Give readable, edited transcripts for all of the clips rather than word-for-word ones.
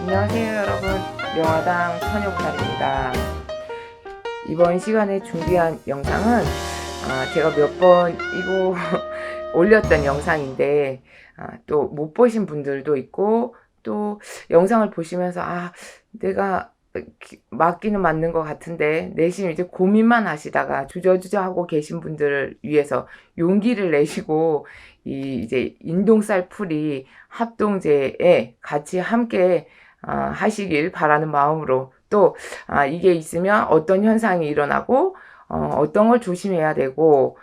안녕하세요 여러분, 명화당 처녀보살입니다. 이번 시간에 준비한 영상은 제가 몇 번 이거 올렸던 영상인데 또 못 보신 분들도 있고, 또 영상을 보시면서 내가 맞기는 맞는 것 같은데 내심 이제 고민만 하시다가 주저주저 하고 계신 분들을 위해서 용기를 내시고 이제 인동쌀 풀이 합동제에 같이 함께 하시길 바라는 마음으로, 또 이게 있으면 어떤 현상이 일어나고 어떤 걸 조심해야 되고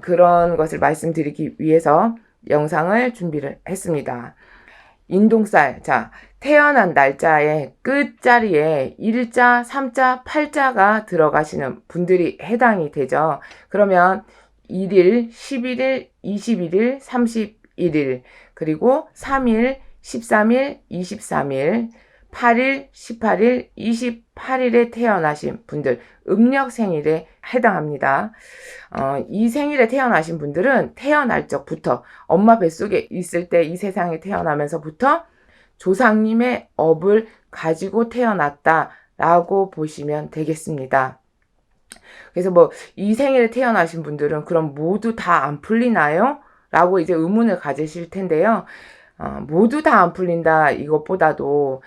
그런 것을 말씀드리기 위해서 영상을 준비를 했습니다. 인동쌀, 자, 태어난 날짜의 끝자리에 1자, 3자, 8자가 들어가시는 분들이 해당이 되죠. 그러면 1일, 11일, 21일, 31일, 그리고 3일, 13일, 23일, 8일, 18일, 28일에 태어나신 분들, 음력 생일에 해당합니다. 이 생일에 태어나신 분들은 태어날 적부터, 엄마 뱃속에 있을 때 이 세상에 태어나면서부터 조상님의 업을 가지고 태어났다라고 보시면 되겠습니다. 그래서 이 생일에 태어나신 분들은 그럼 모두 다 안 풀리나요? 라고 이제 의문을 가지실 텐데요. 모두 다 안 풀린다 이것보다도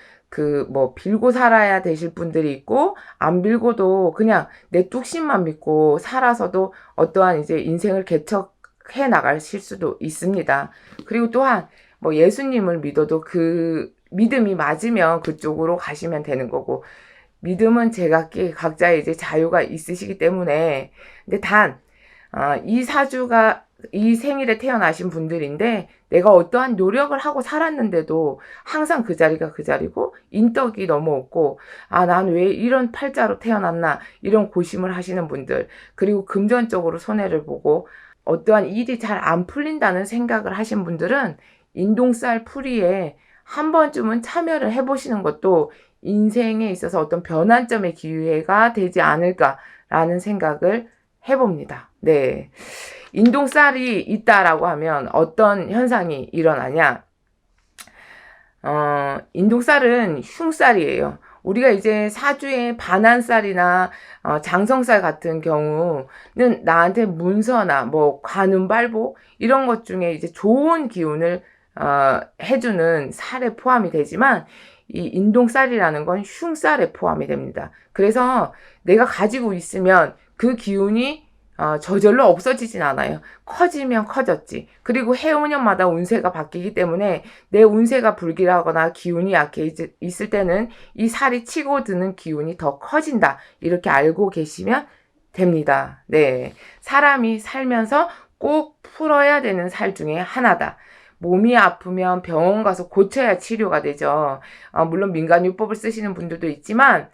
빌고 살아야 되실 분들이 있고, 안 빌고도 그냥 내 뚝심만 믿고 살아서도 어떠한 이제 인생을 개척해 나가실 수도 있습니다. 그리고 또한 예수님을 믿어도 그 믿음이 맞으면 그쪽으로 가시면 되는 거고, 믿음은 제각기 각자의 이제 자유가 있으시기 때문에, 근데 이 사주가 이 생일에 태어나신 분들인데 내가 어떠한 노력을 하고 살았는데도 항상 그 자리가 그 자리고 인덕이 너무 없고, 난 왜 이런 팔자로 태어났나 이런 고심을 하시는 분들, 그리고 금전적으로 손해를 보고 어떠한 일이 잘 안 풀린다는 생각을 하신 분들은 인동쌀 풀이에 한 번쯤은 참여를 해보시는 것도 인생에 있어서 어떤 변환점의 기회가 되지 않을까라는 생각을 해봅니다. 네. 인동쌀이 있다라고 하면 어떤 현상이 일어나냐? 인동쌀은 흉쌀이에요. 우리가 이제 사주의 반한쌀이나 장성쌀 같은 경우는 나한테 문서나 관운발보 이런 것 중에 이제 좋은 기운을 해주는 쌀에 포함이 되지만, 이 인동쌀이라는 건 흉쌀에 포함이 됩니다. 그래서 내가 가지고 있으면 그 기운이 저절로 없어지진 않아요. 커지면 커졌지. 그리고 해운년마다 운세가 바뀌기 때문에 내 운세가 불길하거나 기운이 약해 있을 때는 이 살이 치고 드는 기운이 더 커진다. 이렇게 알고 계시면 됩니다. 네. 사람이 살면서 꼭 풀어야 되는 살 중에 하나다. 몸이 아프면 병원 가서 고쳐야 치료가 되죠. 물론 민간요법을 쓰시는 분들도 있지만,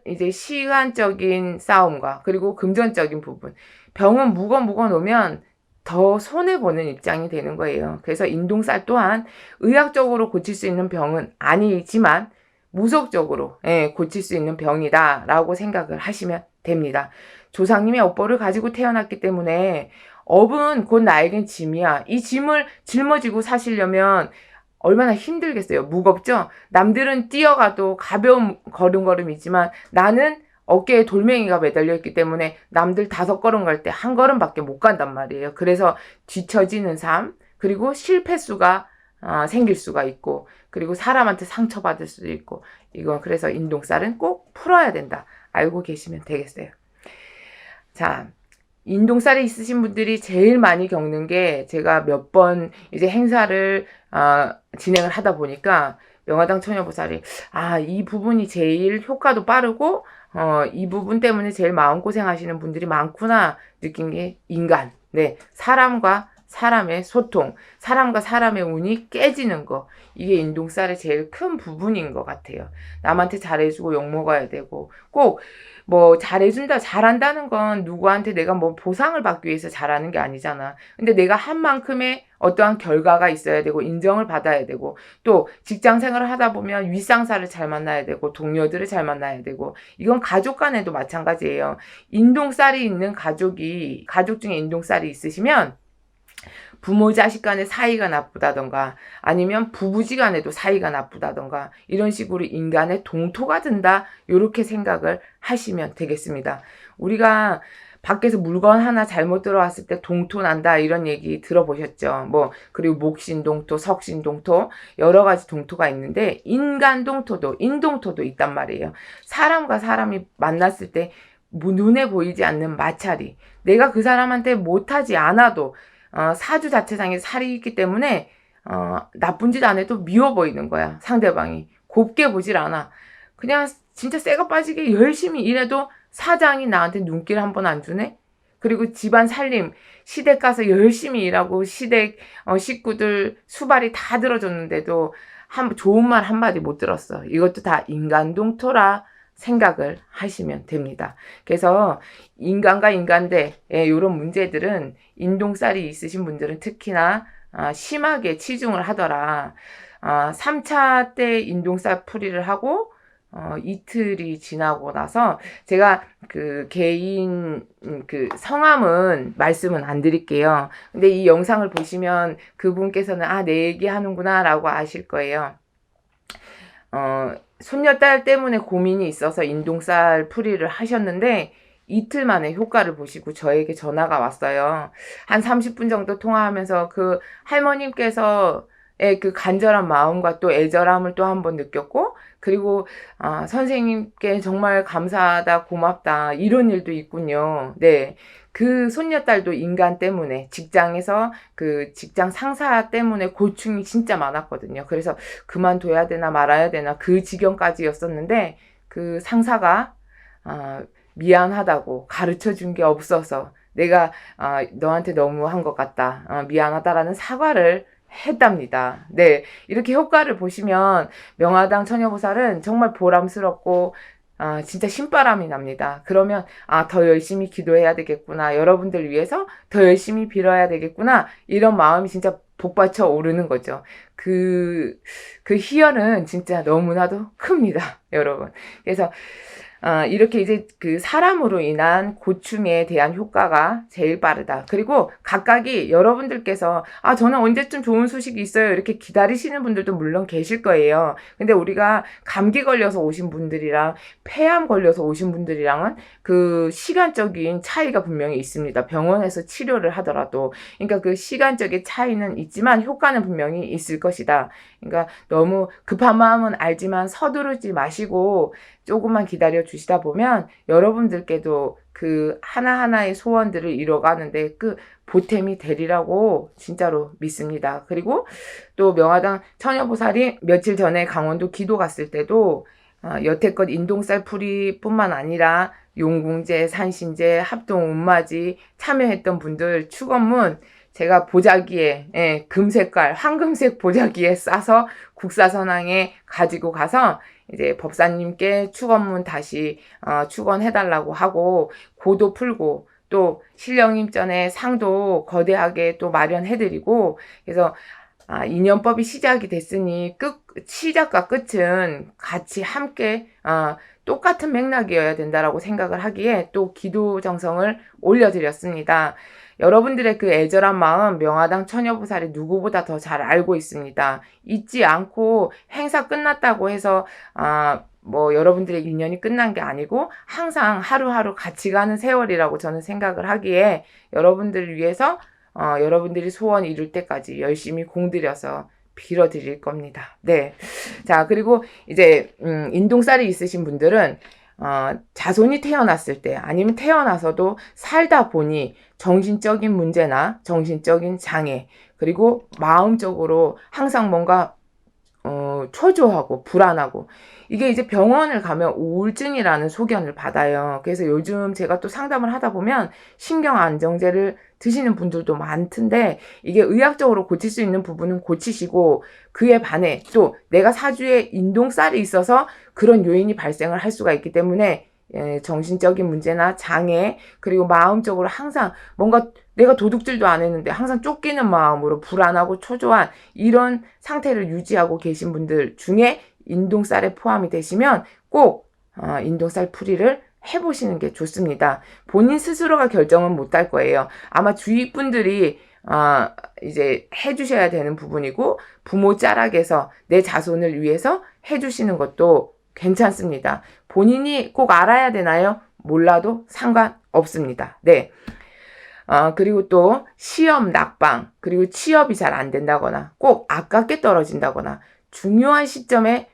이제 시간적인 싸움과 그리고 금전적인 부분, 병은 묵어 놓으면 더 손해보는 입장이 되는 거예요. 그래서 인동쌀 또한 의학적으로 고칠 수 있는 병은 아니지만 무속적으로 고칠 수 있는 병이다라고 생각을 하시면 됩니다. 조상님의 업보를 가지고 태어났기 때문에 업은 곧 나에겐 짐이야. 이 짐을 짊어지고 사시려면 얼마나 힘들겠어요. 무겁죠? 남들은 뛰어가도 가벼운 걸음걸음이지만 나는 어깨에 돌멩이가 매달려 있기 때문에 남들 5걸음 갈 때 1걸음밖에 못 간단 말이에요. 그래서 뒤처지는 삶, 그리고 실패수가 생길 수가 있고, 그리고 사람한테 상처받을 수도 있고, 이건 그래서 인동쌀은 꼭 풀어야 된다. 알고 계시면 되겠어요. 자, 인동살이 있으신 분들이 제일 많이 겪는 게, 제가 몇 번 이제 행사를 진행을 하다 보니까 명화당 처녀보살이 이 부분이 제일 효과도 빠르고 이 부분 때문에 제일 마음고생 하시는 분들이 많구나 느낀 게 인간, 네, 사람과 사람의 소통, 사람과 사람의 운이 깨지는 거, 이게 인동살의 제일 큰 부분인 것 같아요. 남한테 잘해주고 욕먹어야 되고, 꼭 잘해준다, 잘한다는 건 누구한테 내가 보상을 받기 위해서 잘하는 게 아니잖아. 근데 내가 한 만큼의 어떠한 결과가 있어야 되고, 인정을 받아야 되고, 또 직장 생활을 하다 보면 윗상사를 잘 만나야 되고, 동료들을 잘 만나야 되고, 이건 가족 간에도 마찬가지예요. 인동살이 있는 가족 중에 인동살이 있으시면 부모 자식 간의 사이가 나쁘다던가 아니면 부부지간에도 사이가 나쁘다던가 이런 식으로 인간의 동토가 든다, 이렇게 생각을 하시면 되겠습니다. 우리가 밖에서 물건 하나 잘못 들어왔을 때 동토 난다, 이런 얘기 들어보셨죠? 그리고 목신동토, 석신동토, 여러 가지 동토가 있는데, 인간 동토도, 인동토도 있단 말이에요. 사람과 사람이 만났을 때 눈에 보이지 않는 마찰이, 내가 그 사람한테 못하지 않아도 사주 자체상에 살이 있기 때문에 나쁜 짓 안 해도 미워 보이는 거야. 상대방이 곱게 보질 않아. 그냥 진짜 쇠가 빠지게 열심히 일해도 사장이 나한테 눈길 한 번 안 주네? 그리고 집안 살림, 시댁 가서 열심히 일하고 시댁 식구들 수발이 다 들어줬는데도 좋은 말 한마디 못 들었어. 이것도 다 인간 동토라 생각을 하시면 됩니다. 그래서 인간과 인간대 이런 문제들은 인동살이 있으신 분들은 특히나 심하게 치중을 하더라. 3차 때 인동살 풀이를 하고 이틀이 지나고 나서 제가 그 개인 그 성함은 말씀은 안 드릴게요. 근데 이 영상을 보시면 그분께서는 내 얘기 하는구나 라고 아실 거예요. 손녀딸 때문에 고민이 있어서 인동살 풀이를 하셨는데 이틀 만에 효과를 보시고 저에게 전화가 왔어요. 한 30분 정도 통화하면서 그 할머님께서 그 간절한 마음과 또 애절함을 또 한 번 느꼈고, 그리고 선생님께 정말 감사하다, 고맙다, 이런 일도 있군요. 네. 그 손녀딸도 인간 때문에, 직장에서 그 직장 상사 때문에 고충이 진짜 많았거든요. 그래서 그만둬야 되나 말아야 되나 그 지경까지였었는데, 그 상사가 미안하다고, 가르쳐 준 게 없어서 내가 너한테 너무 한 것 같다, 미안하다라는 사과를 했답니다. 네. 이렇게 효과를 보시면 명화당 처녀보살은 정말 보람스럽고 진짜 신바람이 납니다. 그러면 더 열심히 기도해야 되겠구나, 여러분들 위해서 더 열심히 빌어야 되겠구나, 이런 마음이 진짜 복받쳐 오르는 거죠. 그 희열은 진짜 너무나도 큽니다, 여러분. 그래서 이렇게 이제 그 사람으로 인한 고충에 대한 효과가 제일 빠르다. 그리고 각각이 여러분들께서 저는 언제쯤 좋은 소식이 있어요, 이렇게 기다리시는 분들도 물론 계실 거예요. 근데 우리가 감기 걸려서 오신 분들이랑 폐암 걸려서 오신 분들이랑은 그 시간적인 차이가 분명히 있습니다. 병원에서 치료를 하더라도. 그러니까 그 시간적인 차이는 있지만 효과는 분명히 있을 것이다. 그러니까 너무 급한 마음은 알지만 서두르지 마시고 조금만 기다려 주시다 보면 여러분들께도 그 하나하나의 소원들을 이뤄가는데 그 보탬이 되리라고 진짜로 믿습니다. 그리고 또 명화당 처녀보살이 며칠 전에 강원도 기도 갔을 때도 여태껏 인동살 풀이뿐만 아니라 용궁제, 산신제, 합동 운마지 참여했던 분들 축원문 제가 보자기에 금색깔 황금색 보자기에 싸서 국사선왕에 가지고 가서 이제 법사님께 축원문 다시 축원해달라고 하고 고도 풀고 또 신령임전에 상도 거대하게 또 마련해드리고, 그래서 인연법이 시작이 됐으니 시작과 끝은 같이 함께 똑같은 맥락이어야 된다라고 생각을 하기에 또 기도 정성을 올려드렸습니다. 여러분들의 그 애절한 마음 명화당 처녀보살이 누구보다 더 잘 알고 있습니다. 잊지 않고 행사 끝났다고 해서 여러분들의 인연이 끝난 게 아니고 항상 하루하루 같이 가는 세월이라고 저는 생각을 하기에 여러분들을 위해서 여러분들이 소원 이룰 때까지 열심히 공들여서 빌어드릴 겁니다. 네. 자, 그리고 이제 인동살이 있으신 분들은 자손이 태어났을 때 아니면 태어나서도 살다 보니 정신적인 문제나 정신적인 장애, 그리고 마음적으로 항상 뭔가 초조하고 불안하고, 이게 이제 병원을 가면 우울증이라는 소견을 받아요. 그래서 요즘 제가 또 상담을 하다 보면 신경안정제를 드시는 분들도 많던데, 이게 의학적으로 고칠 수 있는 부분은 고치시고 그에 반해 또 내가 사주에 인동살이 있어서 그런 요인이 발생을 할 수가 있기 때문에 정신적인 문제나 장애, 그리고 마음적으로 항상 뭔가 내가 도둑질도 안 했는데 항상 쫓기는 마음으로 불안하고 초조한 이런 상태를 유지하고 계신 분들 중에 인동살에 포함이 되시면 꼭 인동살 풀이를 해보시는 게 좋습니다. 본인 스스로가 결정은 못 할 거예요. 아마 주위 분들이 이제 해주셔야 되는 부분이고, 부모 짤락에서 내 자손을 위해서 해주시는 것도 괜찮습니다. 본인이 꼭 알아야 되나요? 몰라도 상관없습니다. 네. 그리고 또 시험 낙방, 그리고 취업이 잘 안 된다거나, 꼭 아깝게 떨어진다거나, 중요한 시점에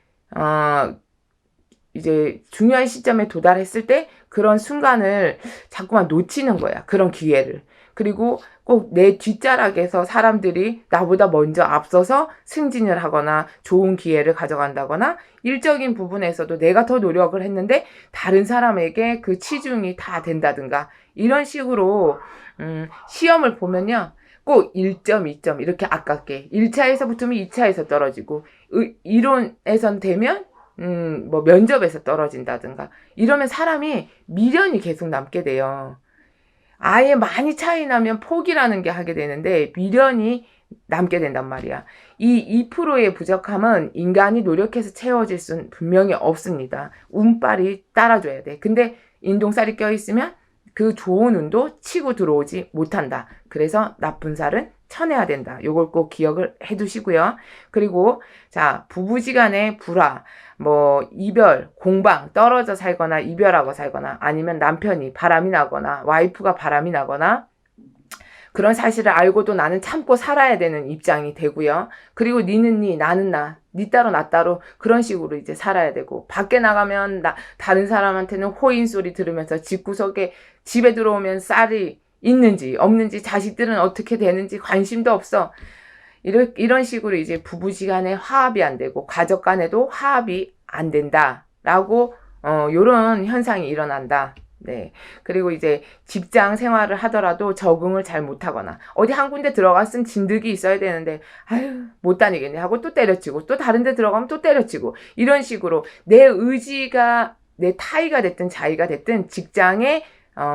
도달했을 때 그런 순간을 자꾸만 놓치는 거야. 그런 기회를. 그리고 꼭 내 뒷자락에서 사람들이 나보다 먼저 앞서서 승진을 하거나 좋은 기회를 가져간다거나, 일적인 부분에서도 내가 더 노력을 했는데 다른 사람에게 그 치중이 다 된다든가, 이런 식으로 시험을 보면요, 꼭 1점, 2점 이렇게 아깝게 1차에서 붙으면 2차에서 떨어지고, 이론에선 되면 뭐 면접에서 떨어진다든가, 이러면 사람이 미련이 계속 남게 돼요. 아예 많이 차이 나면 포기라는 게 하게 되는데 미련이 남게 된단 말이야. 이 2%의 부족함은 인간이 노력해서 채워질 수는 분명히 없습니다. 운빨이 따라줘야 돼. 근데 인동살이 껴있으면 그 좋은 운도 치고 들어오지 못한다. 그래서 나쁜 살은 쳐내야 된다. 요걸 꼭 기억을 해두시고요. 그리고 자, 부부지간의 불화, 뭐 이별, 공방, 떨어져 살거나 이별하고 살거나, 아니면 남편이 바람이 나거나 와이프가 바람이 나거나, 그런 사실을 알고도 나는 참고 살아야 되는 입장이 되고요. 그리고 니는 니, 나는 나, 니 따로 나 따로, 그런 식으로 이제 살아야 되고, 밖에 나가면 다른 사람한테는 호인 소리 들으면서 집구석에, 집에 들어오면 쌀이 있는지 없는지, 자식들은 어떻게 되는지 관심도 없어. 이런 식으로 이제 부부지간에 화합이 안 되고 가족 간에도 화합이 안 된다라고 요런 현상이 일어난다. 네. 그리고 이제 직장 생활을 하더라도 적응을 잘 못하거나, 어디 한 군데 들어갔으면 진득이 있어야 되는데 아유 못 다니겠네 하고 또 때려치고, 또 다른 데 들어가면 또 때려치고, 이런 식으로 내 의지가, 내 타의가 됐든 자의가 됐든 직장에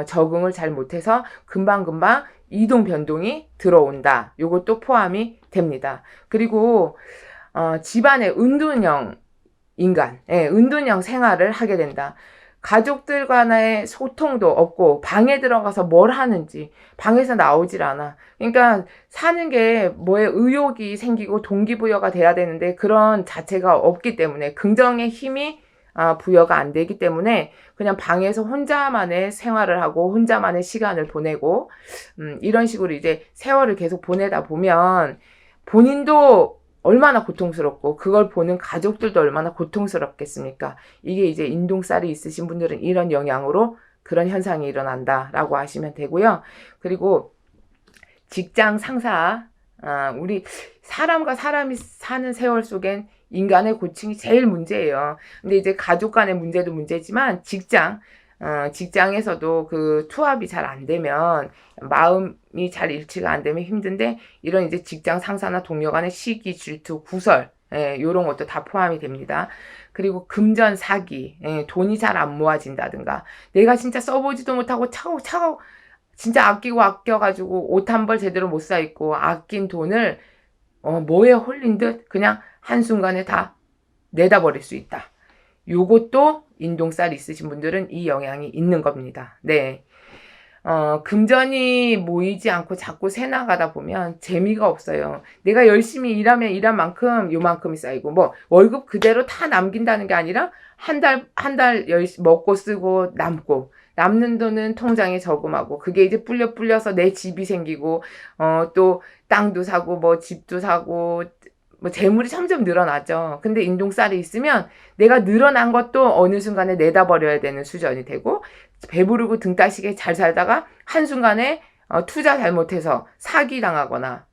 적응을 잘 못해서 금방금방 이동 변동이 들어온다. 요것도 포함이 됩니다. 그리고 집안의 은둔형 인간, 은둔형 생활을 하게 된다. 가족들 간의 소통도 없고, 방에 들어가서 뭘 하는지 방에서 나오질 않아. 그러니까 사는 게 뭐에 의욕이 생기고 동기부여가 돼야 되는데 그런 자체가 없기 때문에, 긍정의 힘이 부여가 안 되기 때문에 그냥 방에서 혼자만의 생활을 하고 혼자만의 시간을 보내고, 이런 식으로 이제 세월을 계속 보내다 보면 본인도 얼마나 고통스럽고 그걸 보는 가족들도 얼마나 고통스럽겠습니까? 이게 이제 인동살이 있으신 분들은 이런 영향으로 그런 현상이 일어난다라고 하시면 되고요. 그리고 직장 상사, 우리 사람과 사람이 사는 세월 속엔 인간의 고충이 제일 문제예요. 근데 이제 가족 간의 문제도 문제지만 직장에서도 그 투합이 잘 안 되면, 마음이 잘 일치가 안 되면 힘든데, 이런 이제 직장 상사나 동료 간의 시기, 질투, 구설, 요런 것도 다 포함이 됩니다. 그리고 금전 사기, 돈이 잘 안 모아진다든가, 내가 진짜 써보지도 못하고 차곡차곡 진짜 아끼고 아껴가지고 옷 한 벌 제대로 못 사 입고 아낀 돈을 뭐에 홀린 듯 그냥 한순간에 다 내다 버릴 수 있다. 요것도 인동살 있으신 분들은 이 영향이 있는 겁니다. 네. 금전이 모이지 않고 자꾸 새 나가다 보면 재미가 없어요. 내가 열심히 일하면 일한 만큼 요만큼이 쌓이고, 뭐 월급 그대로 다 남긴다는 게 아니라 한 달 열심히 먹고 쓰고 남고, 남는 돈은 통장에 저금하고, 그게 이제 불려서 내 집이 생기고, 또 땅도 사고 뭐 집도 사고, 뭐 재물이 점점 늘어나죠. 근데 인동살이 있으면 내가 늘어난 것도 어느 순간에 내다 버려야 되는 수준이 되고, 배부르고 등 따시게 잘 살다가 한순간에 투자 잘못해서 사기당하거나,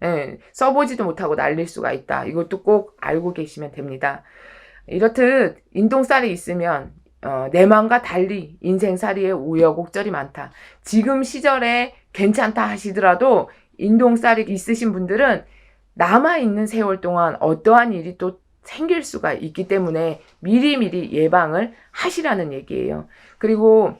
써보지도 못하고 날릴 수가 있다. 이것도 꼭 알고 계시면 됩니다. 이렇듯 인동살이 있으면 내 맘과 달리 인생살이에 우여곡절이 많다. 지금 시절에 괜찮다 하시더라도 인동살이 있으신 분들은 남아있는 세월 동안 어떠한 일이 또 생길 수가 있기 때문에 미리미리 예방을 하시라는 얘기예요. 그리고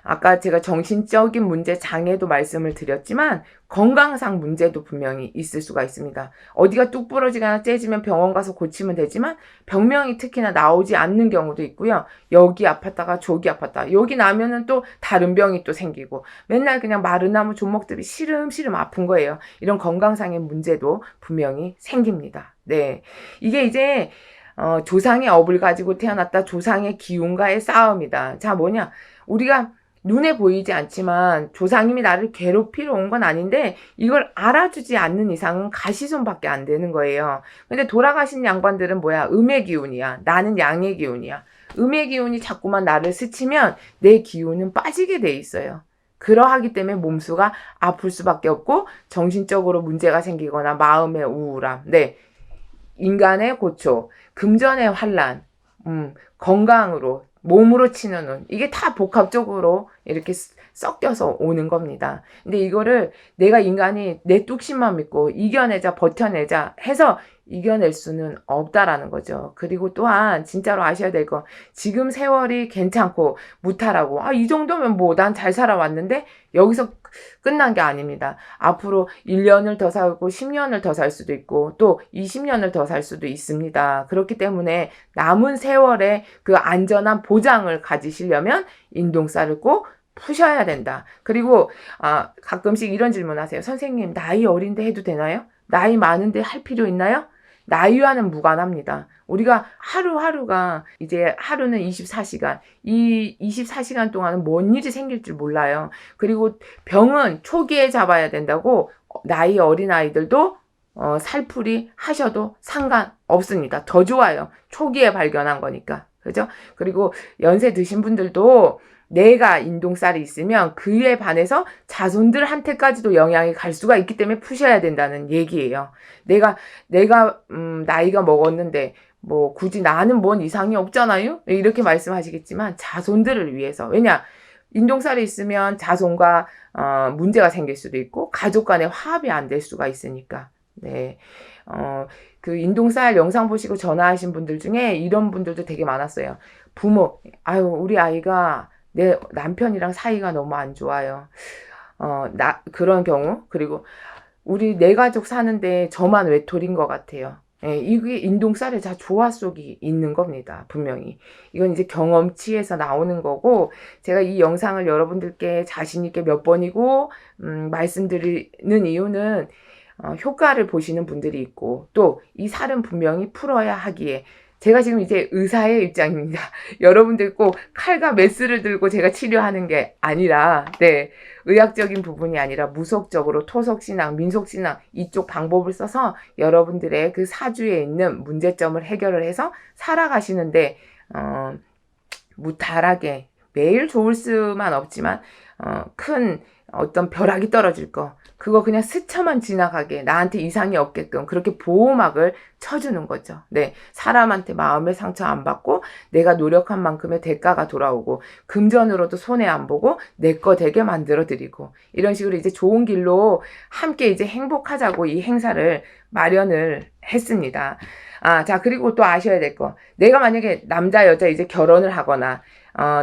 아까 제가 정신적인 문제, 장애도 말씀을 드렸지만 건강상 문제도 분명히 있을 수가 있습니다. 어디가 뚝 부러지거나 째지면 병원 가서 고치면 되지만 병명이 특히나 나오지 않는 경우도 있고요. 여기 아팠다가 저기 아팠다. 여기 나면은 또 다른 병이 또 생기고 맨날 그냥 마른 나무 조목들이 시름시름 아픈 거예요. 이런 건강상의 문제도 분명히 생깁니다. 네. 이게 이제 조상의 업을 가지고 태어났다. 조상의 기운과의 싸움이다. 자, 뭐냐? 우리가 눈에 보이지 않지만 조상님이 나를 괴롭히러 온 건 아닌데 이걸 알아주지 않는 이상은 가시손밖에 안 되는 거예요. 근데 돌아가신 양반들은 뭐야? 음의 기운이야. 나는 양의 기운이야. 음의 기운이 자꾸만 나를 스치면 내 기운은 빠지게 돼 있어요. 그러하기 때문에 몸수가 아플 수밖에 없고 정신적으로 문제가 생기거나 마음의 우울함, 네, 인간의 고초, 금전의 환란, 건강으로 몸으로 치는 운, 이게 다 복합적으로 이렇게 섞여서 오는 겁니다. 근데 이거를 내가 인간이 내 뚝심만 믿고 이겨내자, 버텨내자 해서 이겨낼 수는 없다라는 거죠. 그리고 또한 진짜로 아셔야 될 거, 지금 세월이 괜찮고 무탈하고 이 정도면 뭐 난 잘 살아왔는데 여기서 끝난 게 아닙니다. 앞으로 1년을 더 살고 10년을 더 살 수도 있고 또 20년을 더 살 수도 있습니다. 그렇기 때문에 남은 세월에 그 안전한 보장을 가지시려면 인동살을 꼭 푸셔야 된다. 그리고 가끔씩 이런 질문 하세요. 선생님, 나이 어린데 해도 되나요? 나이 많은데 할 필요 있나요? 나이와는 무관합니다. 우리가 하루하루가 이제 하루는 24시간, 이 24시간 동안은 뭔 일이 생길 줄 몰라요. 그리고 병은 초기에 잡아야 된다고 나이 어린 아이들도 살풀이 하셔도 상관없습니다. 더 좋아요. 초기에 발견한 거니까. 그죠? 그리고 연세 드신 분들도 내가 인동살이 있으면 그에 반해서 자손들한테까지도 영향이 갈 수가 있기 때문에 푸셔야 된다는 얘기예요. 내가 나이가 먹었는데 뭐 굳이 나는 뭔 이상이 없잖아요? 이렇게 말씀하시겠지만 자손들을 위해서. 왜냐? 인동살이 있으면 자손과 문제가 생길 수도 있고 가족 간의 화합이 안 될 수가 있으니까. 네. 그 인동살 영상 보시고 전화하신 분들 중에 이런 분들도 되게 많았어요. 부모, 우리 아이가 내 남편이랑 사이가 너무 안 좋아요. 그런 경우. 그리고 우리 네 가족 사는데 저만 외톨인 것 같아요. 예, 이게 인동살의 조화 속이 있는 겁니다. 분명히. 이건 이제 경험치에서 나오는 거고, 제가 이 영상을 여러분들께 자신있게 몇 번이고, 말씀드리는 이유는, 효과를 보시는 분들이 있고, 또 이 살은 분명히 풀어야 하기에, 제가 지금 이제 의사의 입장입니다. 여러분들 꼭 칼과 메스를 들고 제가 치료하는 게 아니라, 네, 의학적인 부분이 아니라 무속적으로 토속신앙, 민속신앙 이쪽 방법을 써서 여러분들의 그 사주에 있는 문제점을 해결을 해서 살아가시는데, 무탈하게 매일 좋을 수만 없지만, 큰 어떤 벼락이 떨어질 거, 그거 그냥 스쳐만 지나가게 나한테 이상이 없게끔 그렇게 보호막을 쳐주는 거죠. 네, 사람한테 마음의 상처 안 받고 내가 노력한 만큼의 대가가 돌아오고 금전으로도 손해 안 보고 내 거 되게 만들어 드리고 이런 식으로 이제 좋은 길로 함께 이제 행복하자고 이 행사를 마련을 했습니다. 자, 그리고 또 아셔야 될 거, 내가 만약에 남자 여자 이제 결혼을 하거나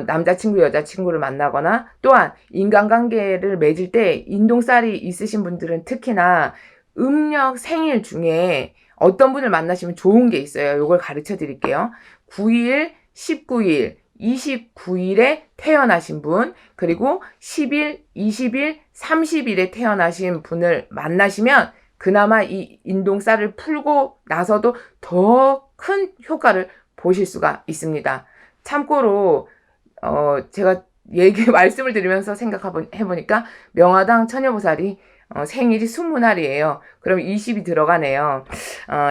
남자친구 여자친구를 만나거나 또한 인간관계를 맺을 때 인동살이 있으신 분들은 특히나 음력 생일 중에 어떤 분을 만나시면 좋은 게 있어요. 이걸 가르쳐 드릴게요. 9일, 19일, 29일에 태어나신 분, 그리고 10일, 20일, 30일에 태어나신 분을 만나시면 그나마 이 인동살을 풀고 나서도 더 큰 효과를 보실 수가 있습니다. 참고로 제가 말씀을 드리면서 생각해보니까 명화당 처녀보살이 생일이 20날이에요. 그럼 20이 들어가네요.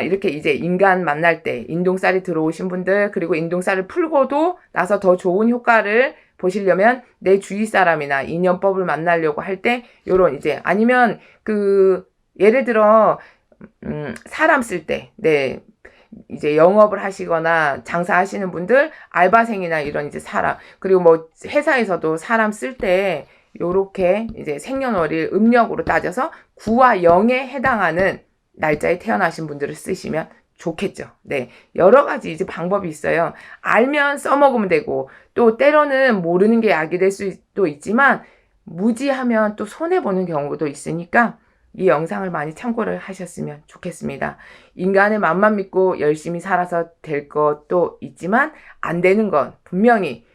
이렇게 이제 인간 만날 때 인동살이 들어오신 분들, 그리고 인동살을 풀고도 나서 더 좋은 효과를 보시려면 내 주위 사람이나 인연법을 만나려고 할 때 요런 이제, 아니면 예를 들어 사람 쓸 때, 네, 이제 영업을 하시거나 장사하시는 분들, 알바생이나 이런 이제 사람, 그리고 뭐 회사에서도 사람 쓸 때 요렇게 이제 생년월일 음력으로 따져서 9와 0에 해당하는 날짜에 태어나신 분들을 쓰시면 좋겠죠. 네. 여러 가지 이제 방법이 있어요. 알면 써먹으면 되고, 또 때로는 모르는 게 약이 될 수도 있지만, 무지하면 또 손해보는 경우도 있으니까, 이 영상을 많이 참고를 하셨으면 좋겠습니다. 인간의 맘만 믿고 열심히 살아서 될 것도 있지만, 안 되는 건 분명히,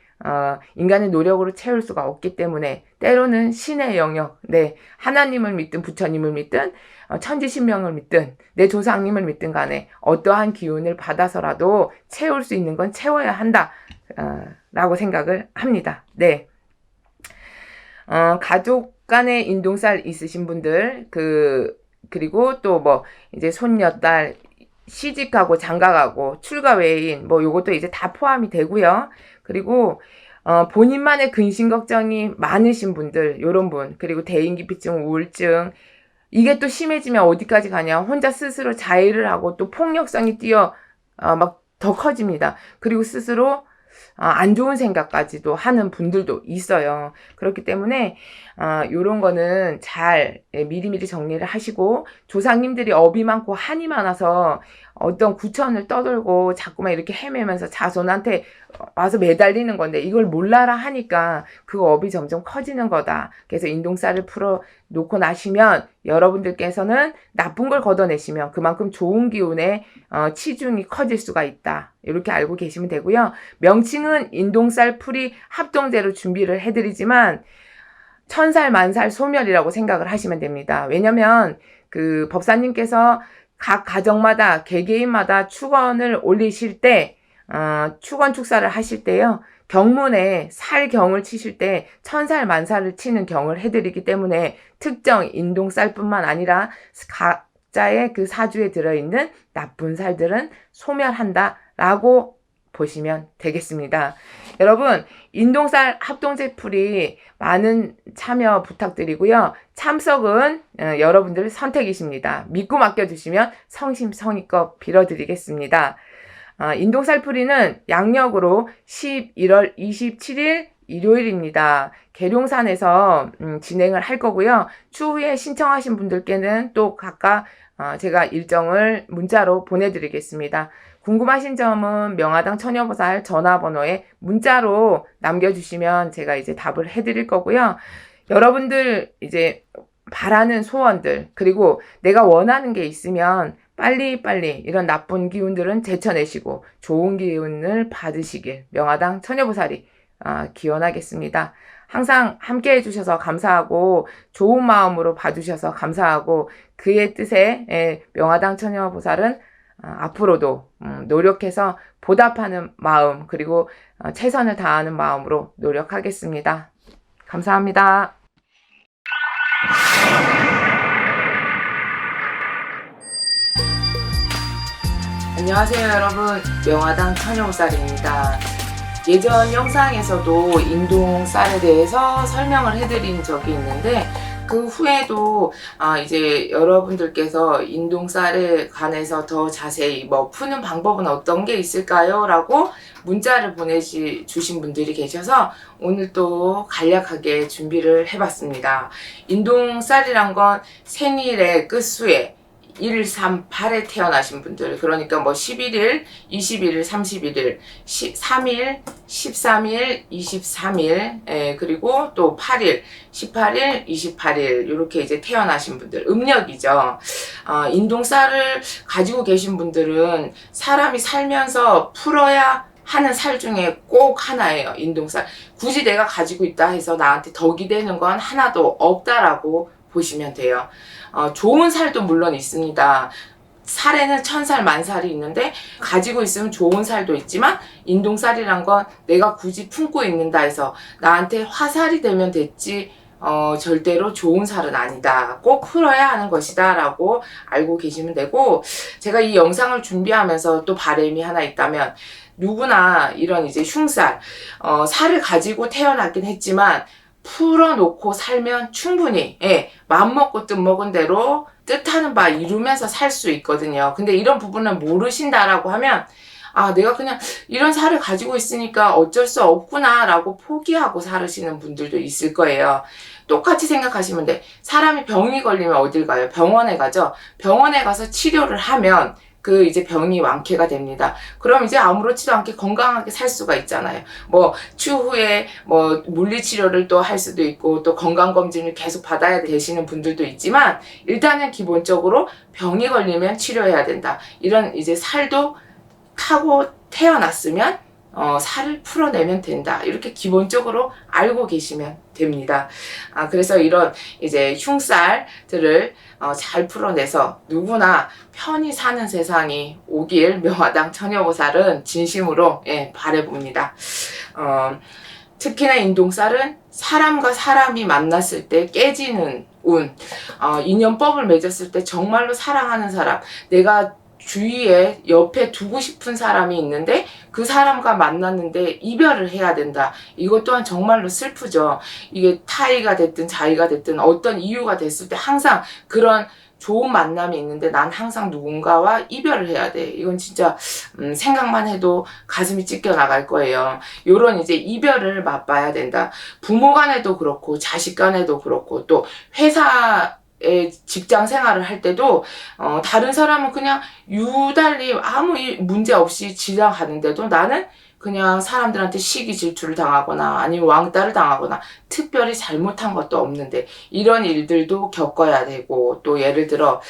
인간의 노력으로 채울 수가 없기 때문에, 때로는 신의 영역, 네. 하나님을 믿든 부처님을 믿든, 천지신명을 믿든 내 조상님을 믿든 간에 어떠한 기운을 받아서라도 채울 수 있는 건 채워야 한다 라고 생각을 합니다. 네. 가족 간에 인동살 있으신 분들 그리고 또 뭐 이제 손녀딸 시집가고 장가가고 출가 외인 뭐 요것도 이제 다 포함이 되고요. 그리고 본인만의 근심 걱정이 많으신 분들 요런 분 그리고 대인기피증 우울증 이게 또 심해지면 어디까지 가냐. 혼자 스스로 자해를 하고 또 폭력성이 막 더 커집니다. 그리고 스스로 안 좋은 생각까지도 하는 분들도 있어요. 그렇기 때문에 요런 거는 잘 미리미리 정리를 하시고 조상님들이 업이 많고 한이 많아서 어떤 구천을 떠돌고 자꾸만 이렇게 헤매면서 자손한테 와서 매달리는 건데 이걸 몰라라 하니까 그 업이 점점 커지는 거다. 그래서 인동살을 풀어 놓고 나시면 여러분들께서는 나쁜 걸 걷어내시면 그만큼 좋은 기운의 치중이 커질 수가 있다. 이렇게 알고 계시면 되고요. 명칭은 인동살 풀이 합동제로 준비를 해드리지만 천살 만살 소멸이라고 생각을 하시면 됩니다. 왜냐면 그 법사님께서 각 가정마다 개개인마다 축원을 올리실 때 축원 축사를 하실 때요. 경문에 살경을 치실 때 천살 만살을 치는 경을 해드리기 때문에 특정 인동살뿐만 아니라 각자의 그 사주에 들어있는 나쁜 살들은 소멸한다라고 보시면 되겠습니다. 여러분 인동살 합동제 풀이 많은 참여 부탁드리고요. 참석은 여러분들 선택이십니다. 믿고 맡겨주시면 성심성의껏 빌어드리겠습니다. 인동살풀이는 양력으로 11월 27일 일요일입니다. 계룡산에서 진행을 할 거고요. 추후에 신청하신 분들께는 또 각각 제가 일정을 문자로 보내드리겠습니다. 궁금하신 점은 명화당 처녀보살 전화번호에 문자로 남겨주시면 제가 이제 답을 해드릴 거고요. 여러분들 이제 바라는 소원들 그리고 내가 원하는 게 있으면 빨리빨리 이런 나쁜 기운들은 제쳐내시고 좋은 기운을 받으시길 명화당 처녀보살이 기원하겠습니다. 항상 함께 해주셔서 감사하고 좋은 마음으로 봐주셔서 감사하고 그의 뜻에 명화당 처녀보살은 앞으로도 노력해서 보답하는 마음 그리고 최선을 다하는 마음으로 노력하겠습니다. 감사합니다. 안녕하세요 여러분, 명화당 처녀보살입니다. 예전 영상에서도 인동살에 대해서 설명을 해드린 적이 있는데 그 후에도 이제 여러분들께서 인동살에 관해서 더 자세히 뭐 푸는 방법은 어떤 게 있을까요? 라고 문자를 보내주신 분들이 계셔서 오늘 또 간략하게 준비를 해봤습니다. 인동살이란 건 생일의 끝수에 1, 3, 8에 태어나신 분들 그러니까 뭐 11일, 21일, 31일, 3일, 13일, 23일 그리고 또 8일, 18일, 28일 이렇게 이제 태어나신 분들 음력이죠. 인동살을 가지고 계신 분들은 사람이 살면서 풀어야 하는 살 중에 꼭 하나예요. 인동살. 굳이 내가 가지고 있다 해서 나한테 덕이 되는 건 하나도 없다라고 보시면 돼요. 좋은 살도 물론 있습니다. 살에는 천살 만살이 있는데 가지고 있으면 좋은 살도 있지만 인동살이란 건 내가 굳이 품고 있는다 해서 나한테 화살이 되면 됐지 절대로 좋은 살은 아니다. 꼭 풀어야 하는 것이다 라고 알고 계시면 되고 제가 이 영상을 준비하면서 또 바람이 하나 있다면 누구나 이런 이제 흉살 살을 가지고 태어났긴 했지만 풀어놓고 살면 충분히 맘먹고 뜻먹은 대로 뜻하는 바 이루면서 살 수 있거든요. 근데 이런 부분을 모르신다라고 하면 내가 그냥 이런 살을 가지고 있으니까 어쩔 수 없구나 라고 포기하고 살으시는 분들도 있을 거예요. 똑같이 생각하시면 돼. 사람이 병이 걸리면 어딜 가요? 병원에 가죠. 병원에 가서 치료를 하면 그 이제 병이 완쾌가 됩니다. 그럼 이제 아무렇지도 않게 건강하게 살 수가 있잖아요. 뭐 추후에 뭐 물리치료를 또 할 수도 있고 또 건강검진을 계속 받아야 되시는 분들도 있지만 일단은 기본적으로 병이 걸리면 치료해야 된다. 이런 이제 살도 타고 태어났으면 살을 풀어내면 된다. 이렇게 기본적으로 알고 계시면 됩니다. 그래서 이런 이제 흉살들을 잘 풀어내서 누구나 편히 사는 세상이 오길 명화당 처녀보살은 진심으로 바라봅니다. 특히나 인동살은 사람과 사람이 만났을 때 깨지는 운, 인연법을 맺었을 때 정말로 사랑하는 사람, 내가 주위에 옆에 두고 싶은 사람이 있는데 그 사람과 만났는데 이별을 해야 된다. 이것 또한 정말로 슬프죠. 이게 타이가 됐든 자이가 됐든 어떤 이유가 됐을 때 항상 그런 좋은 만남이 있는데 난 항상 누군가와 이별을 해야 돼. 이건 진짜 생각만 해도 가슴이 찢겨 나갈 거예요. 요런 이제 이별을 맛봐야 된다. 부모 간에도 그렇고 자식 간에도 그렇고 또 회사 직장 생활을 할 때도 다른 사람은 그냥 유달리 아무 문제 없이 지나가는데도 나는 그냥 사람들한테 시기 질투를 당하거나 아니면 왕따를 당하거나 특별히 잘못한 것도 없는데 이런 일들도 겪어야 되고 또 예를 들어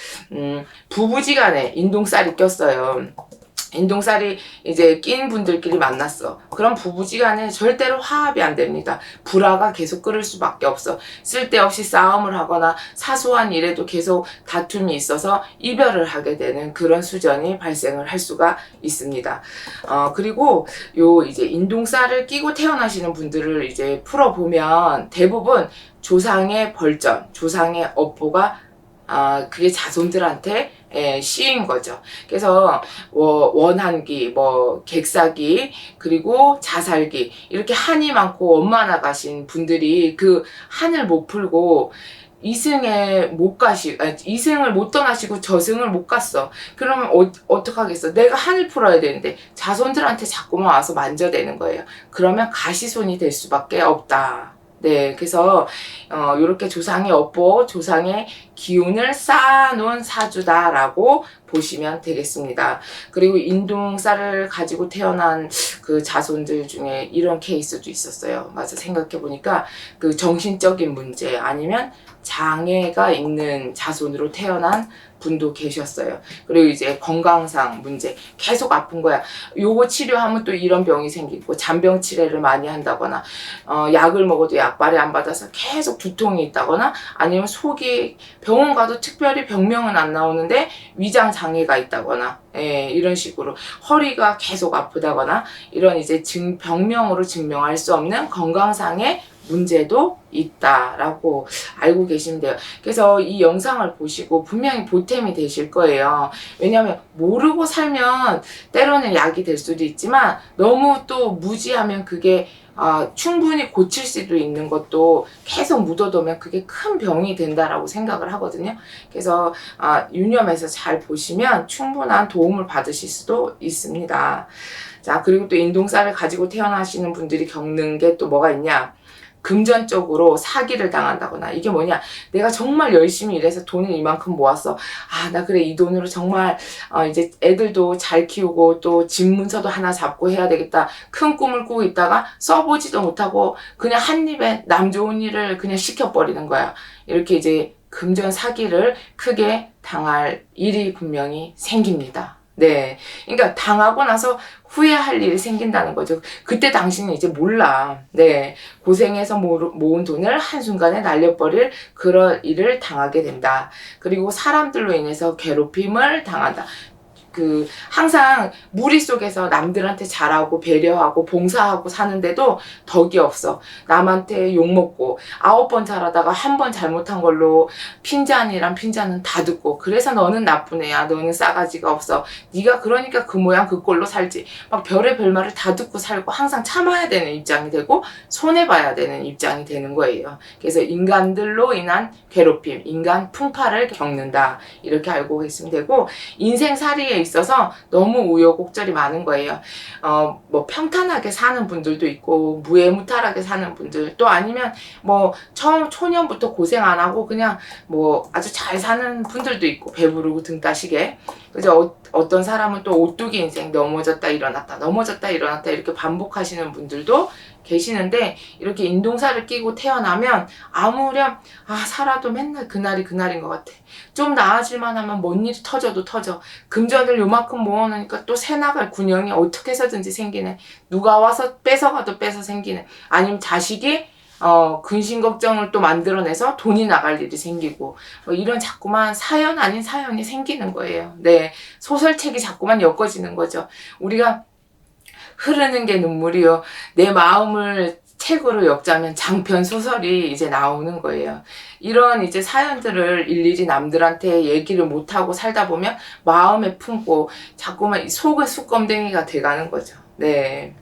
부부지간에 인동살이 꼈어요. 인동살이 이제 낀 분들끼리 만났어. 그럼 부부지간에 절대로 화합이 안 됩니다. 불화가 계속 끓을 수밖에 없어. 쓸데없이 싸움을 하거나 사소한 일에도 계속 다툼이 있어서 이별을 하게 되는 그런 수전이 발생을 할 수가 있습니다. 그리고 요 이제 인동살을 끼고 태어나시는 분들을 이제 풀어보면 대부분 조상의 벌전, 조상의 업보가 그게 자손들한테 씌인 거죠. 그래서 원한기, 객사기, 그리고 자살기 이렇게 한이 많고 엄마 나가신 분들이 그 한을 못 풀고 이승을 못 떠나시고 저승을 못 갔어. 그러면 어떡하겠어? 내가 한을 풀어야 되는데 자손들한테 자꾸만 와서 만져대는 거예요. 그러면 가시손이 될 수밖에 없다. 네, 그래서 이렇게 조상의 업보, 조상의 기운을 쌓아놓은 사주다라고 보시면 되겠습니다. 그리고 인동살을 가지고 태어난 그 자손들 중에 이런 케이스도 있었어요. 맞아, 생각해보니까 그 정신적인 문제 아니면 장애가 있는 자손으로 태어난 분도 계셨어요. 그리고 이제 건강상 문제 계속 아픈 거야. 요거 치료하면 또 이런 병이 생기고 잔병 치레를 많이 한다거나 약을 먹어도 약발이 안 받아서 계속 두통이 있다거나 아니면 속이 병원 가도 특별히 병명은 안 나오는데 위장 장애가 있다거나 이런 식으로 허리가 계속 아프다거나 이런 이제 병명으로 증명할 수 없는 건강상의 문제도 있다라고 알고 계시면 돼요. 그래서 이 영상을 보시고 분명히 보탬이 되실 거예요. 왜냐하면 모르고 살면 때로는 약이 될 수도 있지만 너무 또 무지하면 그게 충분히 고칠 수도 있는 것도 계속 묻어두면 그게 큰 병이 된다라고 생각을 하거든요. 그래서 유념해서 잘 보시면 충분한 도움을 받으실 수도 있습니다. 자, 그리고 또 인동살을 가지고 태어나시는 분들이 겪는 게 또 뭐가 있냐? 금전적으로 사기를 당한다거나 이게 뭐냐, 내가 정말 열심히 일해서 돈을 이만큼 모았어. 나 그래 이 돈으로 정말 이제 애들도 잘 키우고 또 집 문서도 하나 잡고 해야 되겠다 큰 꿈을 꾸고 있다가 써보지도 못하고 그냥 한 입에 남 좋은 일을 그냥 시켜버리는 거야. 이렇게 이제 금전 사기를 크게 당할 일이 분명히 생깁니다. 네, 그러니까 당하고 나서 후회할 일이 생긴다는 거죠. 그때 당신은 이제 몰라. 네, 고생해서 모은 돈을 한순간에 날려버릴 그런 일을 당하게 된다. 그리고 사람들로 인해서 괴롭힘을 당한다. 항상 무리 속에서 남들한테 잘하고 배려하고 봉사하고 사는데도 덕이 없어. 남한테 욕먹고 9번 잘하다가 한 번 잘못한 걸로 핀잔이란 핀잔은 다 듣고 그래서 너는 나쁜 애야. 너는 싸가지가 없어. 네가 그러니까 그 모양 그 꼴로 살지. 막 별의 별말을 다 듣고 살고 항상 참아야 되는 입장이 되고 손해봐야 되는 입장이 되는 거예요. 그래서 인간들로 인한 괴롭힘, 인간 풍파를 겪는다. 이렇게 알고 계시면 되고 인생살이에 있어서 너무 우여곡절이 많은 거예요. 뭐 평탄하게 사는 분들도 있고 무해무탈하게 사는 분들, 또 아니면 뭐 처음 초년부터 고생 안 하고 그냥 뭐 아주 잘 사는 분들도 있고, 배부르고 등 따시게. 그죠? 어떤 사람은 또 오뚜기 인생, 넘어졌다 일어났다 넘어졌다 일어났다 이렇게 반복하시는 분들도 계시는데, 이렇게 인동살을 끼고 태어나면 아무렴 살아도 맨날 그날이 그날인 것 같아. 좀 나아질만 하면 뭔 일이 터져도 터져. 금전을 요만큼 모아놓으니까 또 새나갈 군형이 어떻게 해서든지 생기네. 누가 와서 뺏어가도 뺏어 생기네. 아니면 자식이 근심 걱정을 또 만들어내서 돈이 나갈 일이 생기고, 이런 자꾸만 사연 아닌 사연이 생기는 거예요. 네. 소설책이 자꾸만 엮어지는 거죠. 우리가 흐르는 게 눈물이요. 내 마음을 책으로 엮자면 장편 소설이 이제 나오는 거예요. 이런 이제 사연들을 일일이 남들한테 얘기를 못하고 살다 보면 마음에 품고 자꾸만 속은 쑥검댕이가 돼가는 거죠. 네.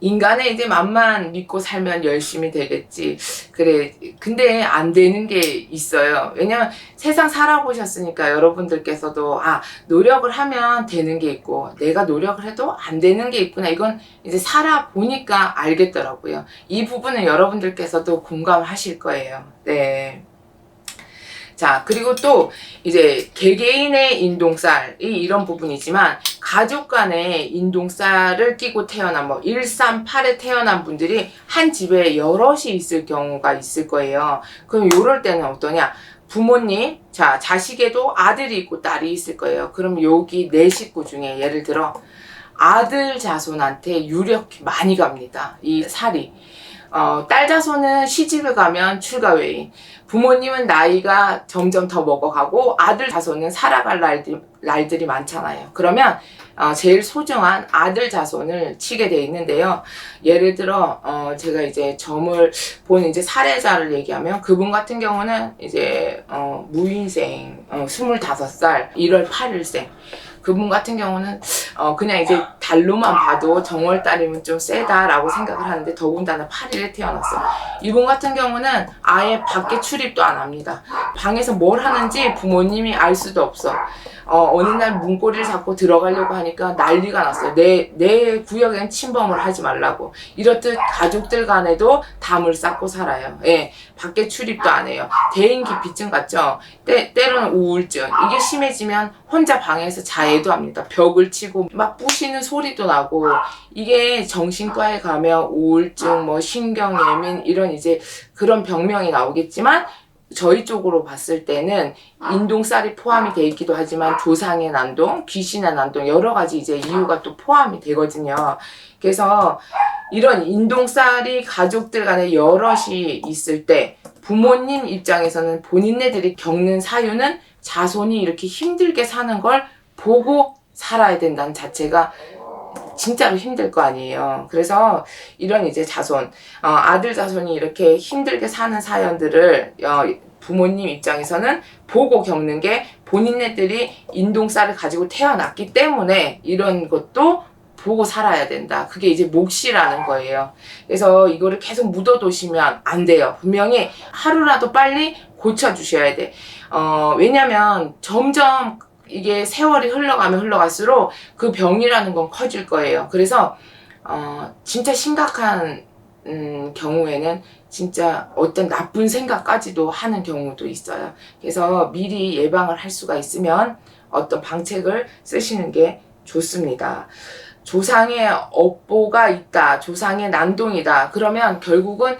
인간의 이제 맘만 믿고 살면 열심히 되겠지. 그래. 근데 안 되는 게 있어요. 왜냐면 세상 살아보셨으니까 여러분들께서도 노력을 하면 되는 게 있고 내가 노력을 해도 안 되는 게 있구나. 이건 이제 살아보니까 알겠더라고요. 이 부분은 여러분들께서도 공감하실 거예요. 네. 자, 그리고 또 이제 개개인의 인동살이 이런 부분이지만 가족 간의 인동살을 끼고 태어난 138에 태어난 분들이 한 집에 여럿이 있을 경우가 있을 거예요. 그럼 요럴 때는 어떠냐? 부모님, 자, 자식에도 아들이 있고 딸이 있을 거예요. 그럼 여기 네 식구 중에 예를 들어 아들 자손한테 유력히 많이 갑니다. 이 살이. 딸 자손은 시집을 가면 출가 외인, 부모님은 나이가 점점 더 먹어가고 아들 자손은 살아갈 날들이 많잖아요. 그러면 제일 소중한 아들 자손을 치게 돼 있는데요. 예를 들어 제가 이제 점을 본 이제 사례자를 얘기하면, 그분 같은 경우는 이제 무인생 25살 1월 8일생, 그분 같은 경우는 그냥 이제 달로만 봐도 정월달이면 좀 세다라고 생각을 하는데, 더군다나 8일에 태어났어. 이분 같은 경우는 아예 밖에 출입도 안 합니다. 방에서 뭘 하는지 부모님이 알 수도 없어. 어느 날 문고리를 잡고 들어가려고 하니까 난리가 났어요. 내 구역엔 침범을 하지 말라고. 이렇듯 가족들 간에도 담을 쌓고 살아요. 예, 밖에 출입도 안 해요. 대인기피증 같죠? 때로는 우울증. 이게 심해지면 혼자 방에서 자해도 합니다. 벽을 치고 막 부시는 소리도 나고, 이게 정신과에 가면 우울증, 신경예민 이런 이제 그런 병명이 나오겠지만, 저희 쪽으로 봤을 때는 인동살이 포함이 돼 있기도 하지만 조상의 난동, 귀신의 난동, 여러 가지 이제 이유가 또 포함이 되거든요. 그래서 이런 인동살이 가족들 간에 여럿이 있을 때 부모님 입장에서는 본인네들이 겪는 사유는 자손이 이렇게 힘들게 사는 걸 보고 살아야 된다는 자체가 진짜로 힘들 거 아니에요. 그래서 이런 이제 자손, 아들 자손이 이렇게 힘들게 사는 사연들을 부모님 입장에서는 보고 겪는 게, 본인네들이 인동살을 가지고 태어났기 때문에 이런 것도 보고 살아야 된다. 그게 이제 몫이라는 거예요. 그래서 이거를 계속 묻어두시면 안 돼요. 분명히 하루라도 빨리 고쳐주셔야 돼. 왜냐면 점점 이게 세월이 흘러가면 흘러갈수록 그 병이라는 건 커질 거예요. 그래서 진짜 심각한 경우에는 진짜 어떤 나쁜 생각까지도 하는 경우도 있어요. 그래서 미리 예방을 할 수가 있으면 어떤 방책을 쓰시는 게 좋습니다. 조상의 업보가 있다, 조상의 난동이다, 그러면 결국은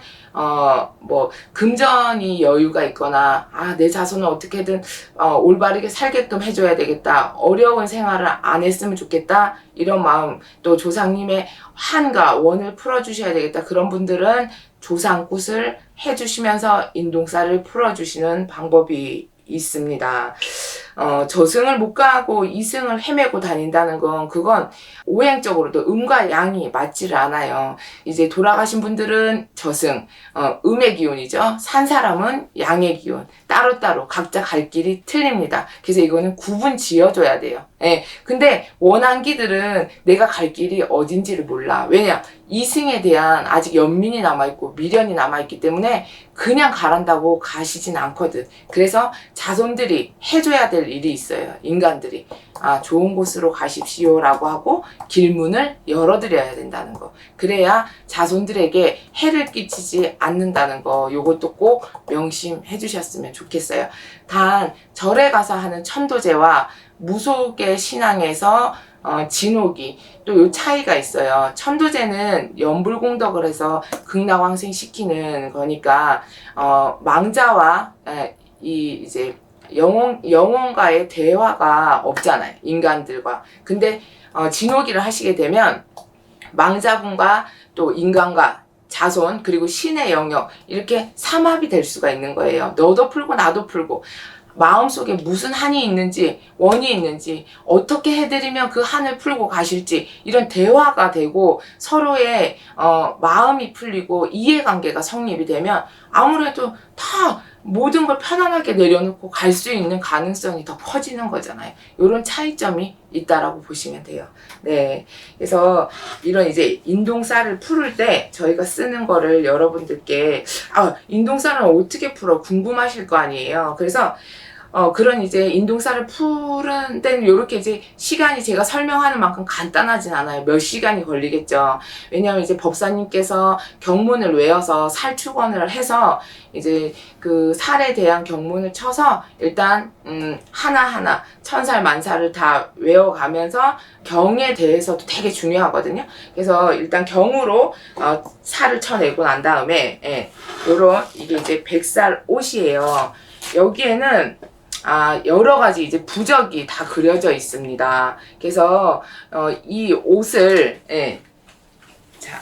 금전이 여유가 있거나 내 자손은 어떻게든 올바르게 살게끔 해줘야 되겠다, 어려운 생활을 안 했으면 좋겠다, 이런 마음, 또 조상님의 한과 원을 풀어주셔야 되겠다, 그런 분들은 조상굿을 해주시면서 인동살을 풀어주시는 방법이 있습니다. 저승을 못 가고 이승을 헤매고 다닌다는 건, 그건 오행적으로도 음과 양이 맞지를 않아요. 이제 돌아가신 분들은 저승, 음의 기운이죠. 산 사람은 양의 기운. 따로따로 각자 갈 길이 틀립니다. 그래서 이거는 구분 지어줘야 돼요. 예. 근데 원한기들은 내가 갈 길이 어딘지를 몰라. 왜냐? 이승에 대한 아직 연민이 남아있고 미련이 남아있기 때문에 그냥 가란다고 가시진 않거든. 그래서 자손들이 해줘야 될 일이 있어요. 인간들이. 좋은 곳으로 가십시오 라고 하고 길문을 열어드려야 된다는 거. 그래야 자손들에게 해를 끼치지 않는다는 거. 요것도 꼭 명심해 주셨으면 좋겠어요. 단 절에 가서 하는 천도제와 무속의 신앙에서 진옥이 또 요 차이가 있어요. 천도제는 연불공덕을 해서 극락왕생시키는 거니까 망자와 이제 영혼과의 대화가 없잖아요. 인간들과. 근데 진옥이를 하시게 되면 망자분과 또 인간과 자손 그리고 신의 영역 이렇게 삼합이 될 수가 있는 거예요. 너도 풀고 나도 풀고 마음속에 무슨 한이 있는지 원이 있는지 어떻게 해드리면 그 한을 풀고 가실지 이런 대화가 되고 서로의 마음이 풀리고 이해관계가 성립이 되면 아무래도 다 모든 걸 편안하게 내려놓고 갈 수 있는 가능성이 더 커지는 거잖아요. 이런 차이점이 있다라고 보시면 돼요. 네. 그래서 이런 이제 인동살을 풀을 때 저희가 쓰는 거를 여러분들께 인동살은 어떻게 풀어? 궁금하실 거 아니에요. 그래서 그런 이제 인동살을 푸는 데는 요렇게 이제 시간이 제가 설명하는 만큼 간단하진 않아요. 몇 시간이 걸리겠죠. 왜냐하면 이제 법사님께서 경문을 외워서 살축원을 해서 이제 그 살에 대한 경문을 쳐서 일단 하나하나 천살 만살을 다 외워가면서 경에 대해서도 되게 중요하거든요. 그래서 일단 경으로 살을 쳐내고 난 다음에 요런 이게 이제 백살 옷이에요. 여기에는 여러 가지 이제 부적이 다 그려져 있습니다. 그래서 이 옷을 자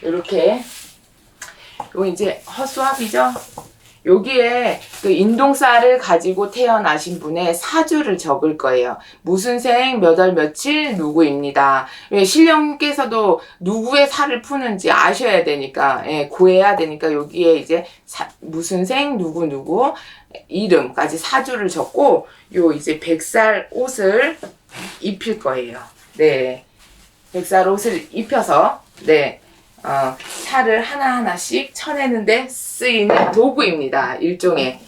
이렇게 요 이제 허수아비죠. 여기에 그 인동살을 가지고 태어나신 분의 사주를 적을 거예요. 무슨 생, 몇 월, 며칠, 누구입니다. 왜 신령께서도 누구의 살을 푸는지 아셔야 되니까, 구해야 되니까 여기에 이제 무슨 생, 누구, 이름까지 사주를 적고, 요 이제 백살 옷을 입힐 거예요. 네. 백살 옷을 입혀서, 살을 하나하나씩 쳐내는데 쓰이는 도구입니다. 일종의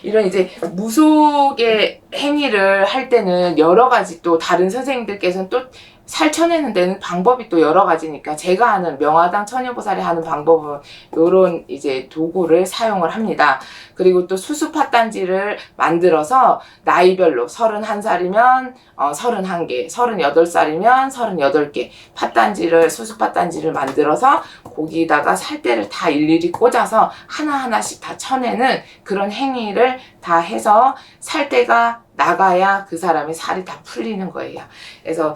이런 이제 무속의 행위를 할 때는 여러 가지 또 다른 선생님들께서는 또 살 쳐내는 데는 방법이 또 여러 가지니까 제가 하는 명화당 처녀보살이 하는 방법은 요런 이제 도구를 사용을 합니다. 그리고 또 수수 팥단지를 만들어서 나이별로 31살이면 31개, 38살이면 38개 팥단지를 수수 팥단지를 만들어서 거기다가 살대를 다 일일이 꽂아서 하나하나씩 다 쳐내는 그런 행위를 다 해서 살대가 나가야 그 사람의 살이 다 풀리는 거예요. 그래서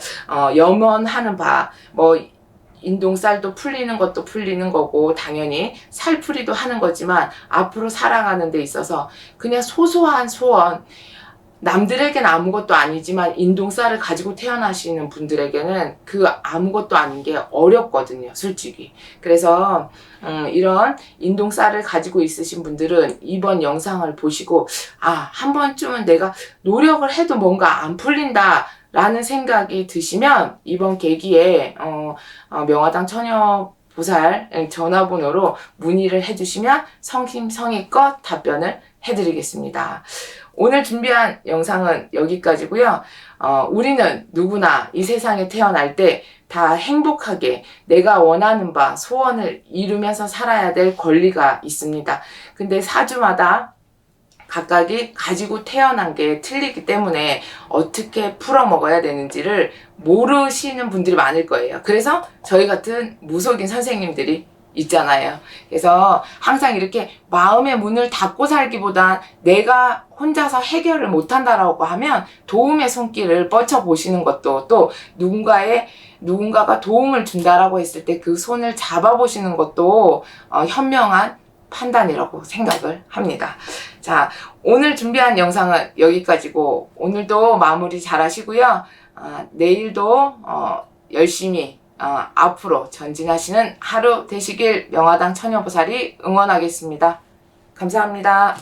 염원하는 바 인동살도 풀리는 것도 풀리는 거고 당연히 살풀이도 하는 거지만 앞으로 살아가는 데 있어서 그냥 소소한 소원 남들에게는 아무것도 아니지만 인동살을 가지고 태어나시는 분들에게는 그 아무것도 아닌 게 어렵거든요, 솔직히. 그래서 이런 인동살을 가지고 있으신 분들은 이번 영상을 보시고 한 번쯤은 내가 노력을 해도 뭔가 안 풀린다 라는 생각이 드시면 이번 계기에 명화당 처녀보살 전화번호로 문의를 해주시면 성심성의껏 답변을 해드리겠습니다. 오늘 준비한 영상은 여기까지고요. 우리는 누구나 이 세상에 태어날 때 다 행복하게 내가 원하는 바 소원을 이루면서 살아야 될 권리가 있습니다. 근데 사주마다 각각이 가지고 태어난 게 틀리기 때문에 어떻게 풀어먹어야 되는지를 모르시는 분들이 많을 거예요. 그래서 저희 같은 무속인 선생님들이 있잖아요. 그래서 항상 이렇게 마음의 문을 닫고 살기보단 내가 혼자서 해결을 못한다라고 하면 도움의 손길을 뻗쳐보시는 것도 또 누군가가 도움을 준다라고 했을 때 그 손을 잡아보시는 것도 현명한 판단이라고 생각을 합니다. 자, 오늘 준비한 영상은 여기까지고 오늘도 마무리 잘 하시고요. 내일도 열심히 앞으로 전진하시는 하루 되시길 명화당 처녀보살이 응원하겠습니다. 감사합니다.